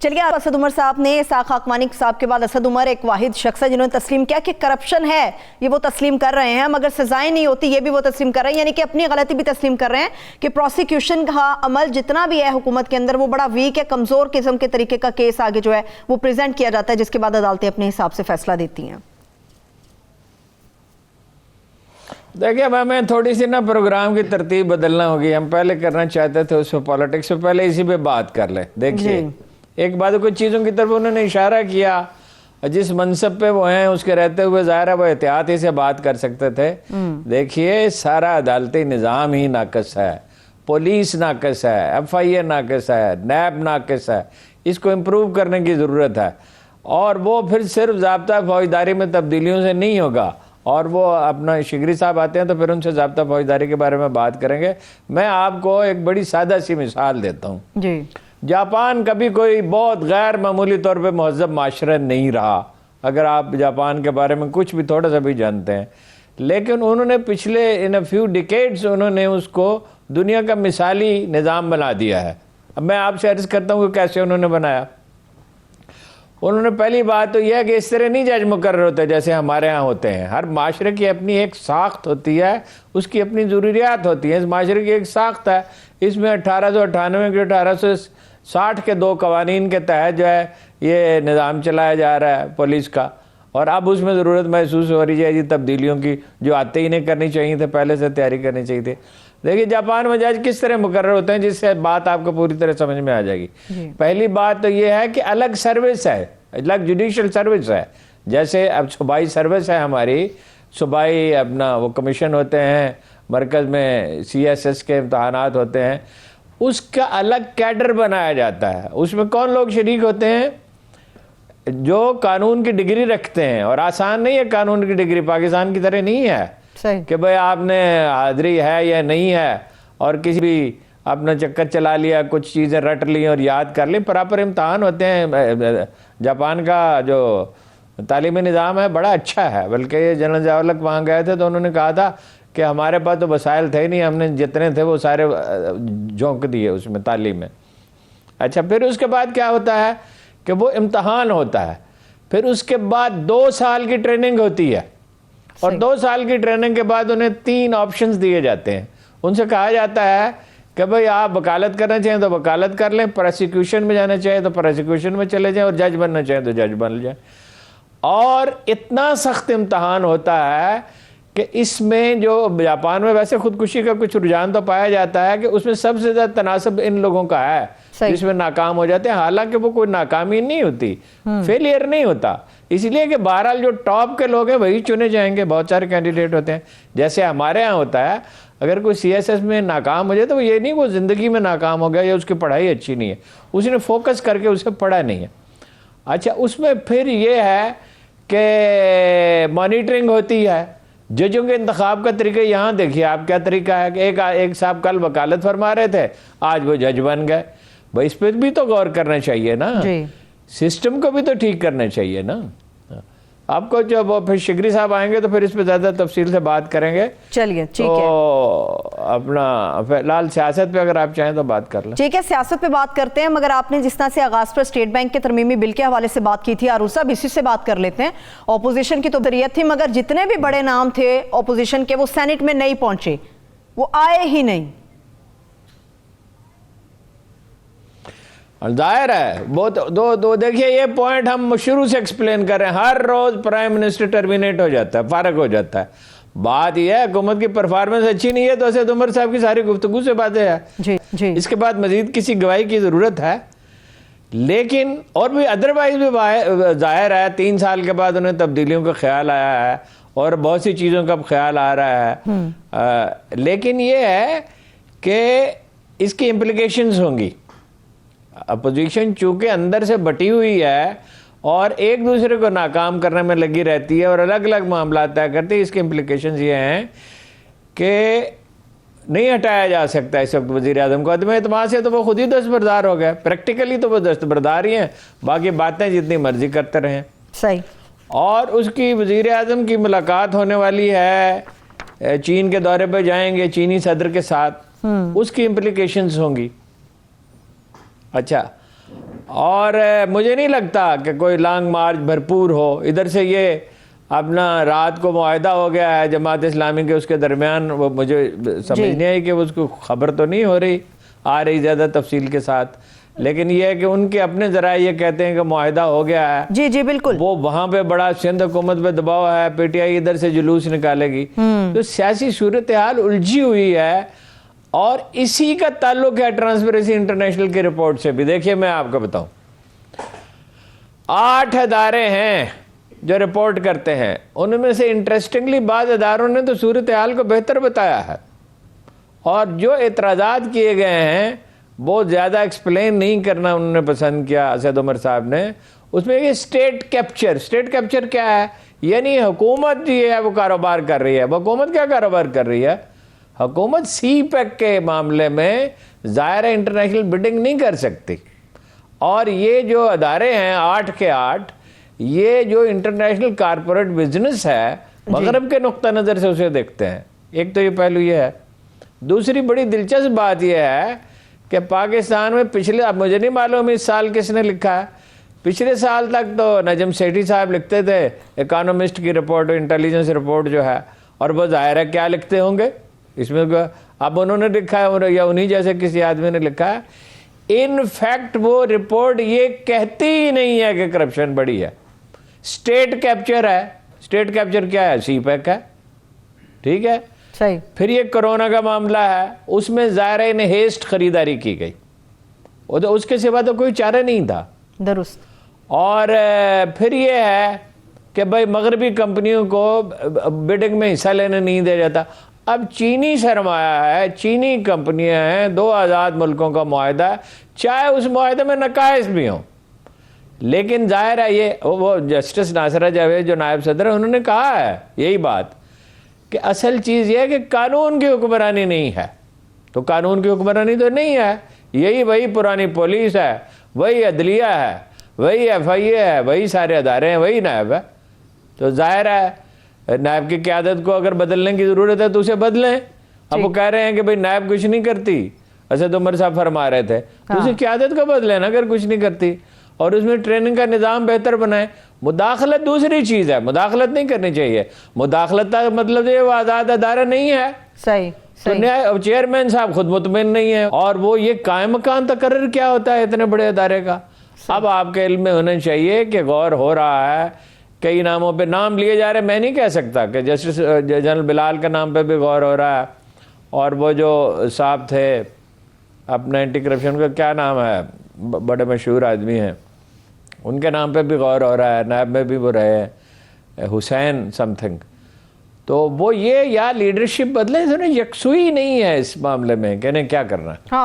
چلیے اسد عمر صاحب نے اسحاق خاکوانی صاحب کے بعد اسد عمر ایک واحد شخص ہے جنہوں نے تسلیم کیا کہ کرپشن ہے، یہ وہ تسلیم کر رہے ہیں، مگر سزائیں نہیں ہوتی یہ بھی وہ تسلیم کر رہے ہیں، یعنی کہ اپنی غلطی بھی تسلیم کر رہے ہیں کہ پروسیکیوشن کا عمل جتنا بھی ہے حکومت کے اندر وہ بڑا ویک ہے، کمزور قسم کے طریقے کا کیس آگے جو ہے وہ پریزنٹ کیا جاتا ہے جس کے بعد عدالتیں اپنے حساب سے فیصلہ دیتی ہیں۔ دیکھیں اب ہمیں تھوڑی سی نا پروگرام کی ترتیب بدلنا ہوگی، ہم پہلے کرنا چاہتے تھے اس پہ پالیٹکس سے پہلے اسی پہ بات کر لیں۔ دیکھیے ایک بات کچھ چیزوں کی طرف انہوں نے اشارہ کیا، جس منصب پہ وہ ہیں اس کے رہتے ہوئے ظاہر ہے وہ احتیاطی سے بات کر سکتے تھے۔ دیکھیے سارا عدالتی نظام ہی ناقص ہے، پولیس ناقص ہے، ایف آئی اے ناقص ہے، نیب ناقص ہے، اس کو امپروو کرنے کی ضرورت ہے، اور وہ پھر صرف ضابطہ فوجداری میں تبدیلیوں سے نہیں ہوگا، اور وہ اپنا شگری صاحب آتے ہیں تو پھر ان سے ضابطہ فوجداری کے بارے میں بات کریں گے۔ میں آپ کو ایک بڑی سادہ سی مثال دیتا ہوں۔ جی جاپان کبھی کوئی بہت غیر معمولی طور پہ مہذب معاشرہ نہیں رہا، اگر آپ جاپان کے بارے میں کچھ بھی تھوڑا سا بھی جانتے ہیں، لیکن انہوں نے پچھلے ان اے فیو ڈیکیڈز انہوں نے اس کو دنیا کا مثالی نظام بنا دیا ہے۔ اب میں آپ سے عرض کرتا ہوں کہ کیسے انہوں نے بنایا۔ انہوں نے پہلی بات تو یہ ہے کہ اس طرح نہیں جج مقرر ہوتے جیسے ہمارے ہاں ہوتے ہیں، ہر معاشرے کی اپنی ایک ساخت ہوتی ہے، اس کی اپنی ضروریات ہوتی ہیں، اس معاشرے کی ایک ساخت ہے، اس میں 1898 کے 1860 کے 2 قوانین کے تحت جو ہے یہ نظام چلایا جا رہا ہے پولیس کا، اور اب اس میں ضرورت محسوس ہو رہی ہے یہ تبدیلیوں کی جو آتے ہی نہیں کرنی چاہیے تھے، پہلے سے تیاری کرنی چاہیے تھی۔ دیکھیے جاپان میں جج کس طرح مقرر ہوتے ہیں جس سے بات آپ کو پوری طرح سمجھ میں آ جائے گی۔ پہلی بات تو یہ ہے کہ الگ سروس ہے، الگ جوڈیشل سروس ہے، جیسے اب صوبائی سروس ہے ہماری، صوبائی اپنا وہ کمیشن ہوتے ہیں، مرکز میں سی ایس ایس کے امتحانات ہوتے ہیں، اس کا الگ کیڈر بنایا جاتا ہے۔ اس میں کون لوگ شریک ہوتے ہیں؟ جو قانون کی ڈگری رکھتے ہیں، اور آسان نہیں ہے قانون کی ڈگری، پاکستان کی طرح نہیں ہے کہ بھئی آپ نے حاضری ہے یا نہیں ہے اور کسی بھی اپنا چکر چلا لیا، کچھ چیزیں رٹ لی اور یاد کر لی۔ پراپر امتحان ہوتے ہیں۔ جاپان کا جو تعلیمی نظام ہے بڑا اچھا ہے، بلکہ یہ جنرل ضیاء الحق وہاں گئے تھے تو انہوں نے کہا تھا کہ ہمارے پاس تو وسائل تھے نہیں، ہم نے جتنے تھے وہ سارے جھونک دیے اس میں تعلیم میں۔ اچھا پھر اس کے بعد کیا ہوتا ہے کہ وہ امتحان ہوتا ہے، پھر اس کے بعد 2 سال کی ٹریننگ ہوتی ہے، اور 2 سال کی ٹریننگ کے بعد انہیں 3 آپشنز دیے جاتے ہیں۔ ان سے کہا جاتا ہے کہ بھئی آپ وکالت کرنا چاہیں تو وکالت کر لیں، پروسیکیوشن میں جانا چاہیں تو پروسیکیوشن میں چلے جائیں، اور جج بننا چاہیں تو جج بن جائیں۔ اور اتنا سخت امتحان ہوتا ہے کہ اس میں جو جاپان میں ویسے خودکشی کا کچھ رجحان تو پایا جاتا ہے کہ اس میں سب سے زیادہ تناسب ان لوگوں کا ہے جس میں ناکام ہو جاتے ہیں، حالانکہ وہ کوئی ناکامی نہیں ہوتی، فیلئر نہیں ہوتا، اس لیے کہ بہرحال جو ٹاپ کے لوگ ہیں وہی چنے جائیں گے، بہت سارے کینڈیڈیٹ ہوتے ہیں۔ جیسے ہمارے ہاں ہوتا ہے اگر کوئی سی ایس ایس میں ناکام ہو جائے تو وہ یہ نہیں وہ زندگی میں ناکام ہو گیا یا اس کی پڑھائی اچھی نہیں ہے، اس نے فوکس کر کے اسے پڑھا نہیں ہے۔ اچھا اس میں پھر یہ ہے کہ مانیٹرنگ ہوتی ہے، ججوں کے انتخاب کا طریقہ یہاں دیکھیے آپ کیا طریقہ ہے کہ ایک صاحب کل وکالت فرما رہے تھے، آج وہ جج بن گئے۔ بھائی اس پہ بھی تو غور کرنا چاہیے نا، سسٹم کو بھی تو ٹھیک کرنا چاہیے نا۔ آپ کو جب پھر شگری صاحب آئیں گے تو پھر اس پہ زیادہ تفصیل سے بات کریں گے۔ چلیے ٹھیک ہے، تو اپنا فی الحال سیاست پہ اگر آپ چاہیں تو بات کر لیں۔ ٹھیک ہے سیاست پہ بات کرتے ہیں، مگر آپ نے جس طرح سے آغاز پر اسٹیٹ بینک کے ترمیمی بل کے حوالے سے بات کی تھی، عروض صاحب اسی سے بات کر لیتے ہیں۔ اپوزیشن کی تو اکثریت تھی، مگر جتنے بھی بڑے نام تھے اپوزیشن کے وہ سینٹ میں نہیں پہنچے، وہ آئے ہی نہیں۔ ظاہر ہے وہ دو دیکھیے یہ پوائنٹ ہم شروع سے ایکسپلین کر رہے ہیں، ہر روز پرائم منسٹر ٹرمینیٹ ہو جاتا ہے، فارغ ہو جاتا ہے۔ بات یہ ہے حکومت کی پرفارمنس اچھی نہیں ہے تو اسد عمر صاحب کی ساری گفتگو سے باتیں ہیں، اس کے بعد مزید کسی گواہی کی ضرورت ہے، لیکن اور بھی ادروائز بھی ظاہر ہے 3 سال کے بعد انہیں تبدیلیوں کا خیال آیا ہے اور بہت سی چیزوں کا خیال آ رہا ہے، لیکن یہ ہے کہ اس کی امپلیکیشنز ہوں گی۔ اپوزیشن چونکہ اندر سے بٹی ہوئی ہے اور ایک دوسرے کو ناکام کرنے میں لگی رہتی ہے اور الگ الگ معاملات طے کرتی ہے، اس کے امپلیکیشنز یہ ہیں کہ نہیں ہٹایا جا سکتا اس وقت وزیر اعظم کو عدم اعتماد سے، تو وہ خود ہی دستبردار ہو گئے، پریکٹیکلی تو وہ دستبردار ہی ہیں، باقی باتیں جتنی مرضی کرتے رہیں۔ صحیح۔ اور اس کی وزیر اعظم کی ملاقات ہونے والی ہے، چین کے دورے پہ جائیں گے چینی صدر کے ساتھ، اس کی امپلیکیشنز ہوں گی۔ اچھا اور مجھے نہیں لگتا کہ کوئی لانگ مارچ بھرپور ہو. ادھر سے یہ اپنا رات کو معاہدہ ہو گیا ہے جماعت اسلامی کے اس کے درمیان, وہ مجھے سمجھ نہیں آئی کہ اس کو خبر تو نہیں ہو رہی آ رہی زیادہ تفصیل کے ساتھ, لیکن یہ ہے کہ ان کے اپنے ذرائع یہ کہتے ہیں کہ معاہدہ ہو گیا ہے. جی جی بالکل. وہ وہاں پہ بڑا سندھ حکومت پہ دباؤ ہے, پی ٹی آئی ادھر سے جلوس نکالے گی. تو سیاسی صورتحال الجھی ہوئی ہے, اور اسی کا تعلق ہے ٹرانسپیرنسی انٹرنیشنل کی رپورٹ سے بھی. دیکھیے میں آپ کو بتاؤں, 8 ادارے ہیں جو رپورٹ کرتے ہیں, ان میں سے انٹرسٹنگلی بعض اداروں نے تو صورتحال کو بہتر بتایا ہے, اور جو اعتراضات کیے گئے ہیں بہت زیادہ ایکسپلین نہیں کرنا انہوں نے پسند کیا اسد عمر صاحب نے. اس میں یہ اسٹیٹ کیپچر کیا ہے, یعنی حکومت یہ ہے وہ کاروبار کر رہی ہے. حکومت کیا کاروبار کر رہی ہے؟ حکومت سی پیک کے معاملے میں ظاہر انٹرنیشنل بڈنگ نہیں کر سکتی, اور یہ جو ادارے ہیں 8 کے 8, یہ جو انٹرنیشنل کارپوریٹ بزنس ہے مغرب کے نقطہ نظر سے اسے دیکھتے ہیں. ایک تو یہ پہلو یہ ہے. دوسری بڑی دلچسپ بات یہ ہے کہ پاکستان میں پچھلے, اب مجھے نہیں معلوم اس سال کس نے لکھا ہے, پچھلے سال تک تو نجم سیٹھی صاحب لکھتے تھے اکانومسٹ کی رپورٹ, انٹیلیجنس رپورٹ جو ہے, اور وہ ظاہر ہے کیا لکھتے ہوں گے اس میں. اب انہوں نے لکھا ہے یا انہی جیسے کسی آدمی نے لکھا ہے. ان فیکٹ وہ رپورٹ یہ کہتی ہی نہیں ہے کہ کرپشن بڑی ہے. اسٹیٹ کیپچر ہے. اسٹیٹ کیپچر کیا ہے؟ سی پیک ہے, ٹھیک ہے. صحیح. پھر یہ کرونا کا معاملہ ہے, اس میں ظاہر نے ہیسٹ خریداری کی گئی, اس کے سوا تو کوئی چارہ نہیں تھا. درست. اور پھر یہ ہے کہ بھائی مغربی کمپنیوں کو بڈنگ میں حصہ لینے نہیں دیا جاتا. اب چینی سرمایہ ہے, چینی کمپنیاں ہیں, 2 آزاد ملکوں کا معاہدہ ہے, چاہے اس معاہدے میں نقائص بھی ہوں, لیکن ظاہر ہے یہ وہ جسٹس ناصرہ جاوید جو نائب صدر ہیں انہوں نے کہا ہے یہی بات کہ اصل چیز یہ ہے کہ قانون کی حکمرانی نہیں ہے. تو قانون کی حکمرانی تو نہیں ہے, یہی وہی پرانی پولیس ہے, وہی عدلیہ ہے, وہی ایف آئی اے ہے, وہی سارے ادارے ہیں, وہی نائب ہے. تو ظاہر ہے نائب کی قیادت کو اگر بدلنے کی ضرورت ہے تو اسے بدلیں. اب وہ کہہ رہے ہیں کہ بھئی نائب کچھ نہیں کرتی, اسد عمر صاحب فرما رہے تھے, تو اسے قیادت کو بدلیں نا اگر کچھ نہیں کرتی, اور اس میں ٹریننگ کا نظام بہتر بنائیں. مداخلت دوسری چیز ہے, مداخلت نہیں کرنی چاہیے. مداخلت کا مطلب یہ وہ آزاد ادارہ نہیں ہے. صحیح. تو چیئرمین صاحب خود مطمئن نہیں ہے, اور وہ یہ قائم مکان تقرر کیا ہوتا ہے اتنے بڑے ادارے کا. اب آپ کے علم میں ہونا چاہیے کہ غور ہو رہا ہے, کئی ناموں پہ نام لیے جا رہے ہیں. میں نہیں کہہ سکتا کہ جسٹس جنرل بلال کے نام پہ بھی غور ہو رہا ہے, اور وہ جو صاحب تھے اپنا اینٹی کرپشن کا کیا نام ہے, بڑے مشہور آدمی ہیں, ان کے نام پہ بھی غور ہو رہا ہے. نائب میں بھی وہ رہے ہیں حسین سم تھنگ. تو وہ یہ یا لیڈرشپ بدلے, یکسوئی نہیں ہے اس معاملے میں کہ انہیں کیا کرنا ہے.